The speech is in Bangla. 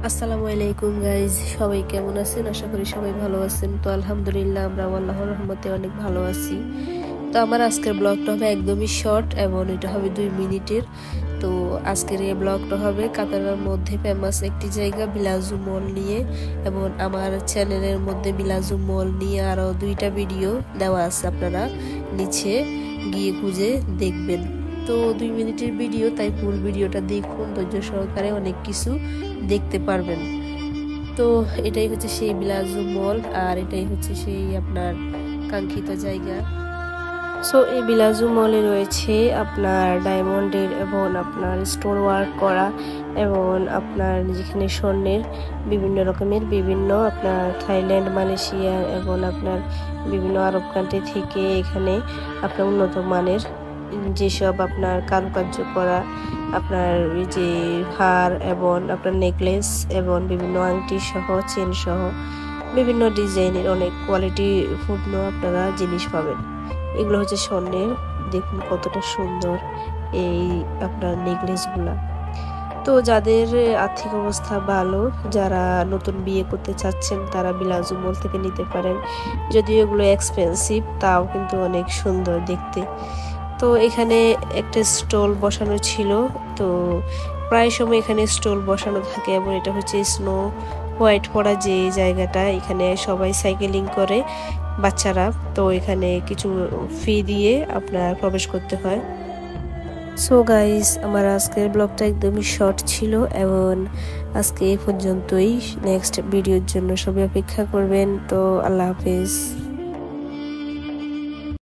আসসালামু আলাইকুম গাইজ, সবাই কেমন আছেন? আশা করি সবাই ভালো আছেন। তো আলহামদুলিল্লাহ আমরা আল্লাহর রহমতে অনেক ভালো আছি। তো আমার আজকের ব্লগটা হবে একদমই শর্ট এবং এটা হবে 2 মিনিটের। তো আজকের এই ব্লগটা হবে কাতারের মধ্যে ফেমাস একটি জায়গা বিলাজু মল নিয়ে, এবং আমার চ্যানেলের মধ্যে বিলাজু মল নিয়ে আরও 2টা ভিডিও দেওয়া আছে, আপনারা নিচে গিয়ে খুঁজে দেখবেন। তো 2 মিনিটের ভিডিও, তাই ফুল ভিডিওটা দেখুন ধৈর্য সহকারে, অনেক কিছু দেখতে পারবেন। তো এটাই হচ্ছে সেই বিলাজু মল, আর এটাই হচ্ছে সেই আপনার কাঙ্ক্ষিত জায়গা। সো এই বিলাজু মলে রয়েছে আপনার ডায়মন্ডের এবং আপনার স্টোন ওয়ার্ক করা, এবং আপনার যেখানে স্বর্ণের বিভিন্ন রকমের আপনার থাইল্যান্ড, মালয়েশিয়া এবং আপনার বিভিন্ন আরব কান্ট্রি থেকে এখানে আপনার উন্নত মানের যেসব আপনার কারুকার্য করা আপনার যে হার এবং আপনার নেকলেস এবং বিভিন্ন আংটি সহ চেন সহ বিভিন্ন ডিজাইনের অনেক কোয়ালিটি পূর্ণ আপনারা জিনিস পাবেন। এগুলো হচ্ছে স্বর্ণের, দেখুন কতটা সুন্দর এই আপনার নেকলেসগুলা। তো যাদের আর্থিক অবস্থা ভালো, যারা নতুন বিয়ে করতে চাচ্ছেন, তারা বিলাজু মল থেকে নিতে পারেন। যদিও এগুলো এক্সপেন্সিভ, তাও কিন্তু অনেক সুন্দর দেখতে। তো এখানে একটা স্টল বসানো ছিল, তো প্রায় সময় এখানে স্টল বসানো থাকে, এবং এটা হচ্ছে স্নো হোয়াইট পড়া যে জায়গাটা, এখানে সবাই সাইকেলিং করে বাচ্চারা। তো এখানে কিছু ফি দিয়ে আপনার প্রবেশ করতে হয়। সো গাইস, আমার আজকের ব্লগটা একদমই শর্ট ছিল, এবং আজকে এই পর্যন্তই। নেক্সট ভিডিওর জন্য সবাই অপেক্ষা করবেন। তো আল্লাহ হাফেজ।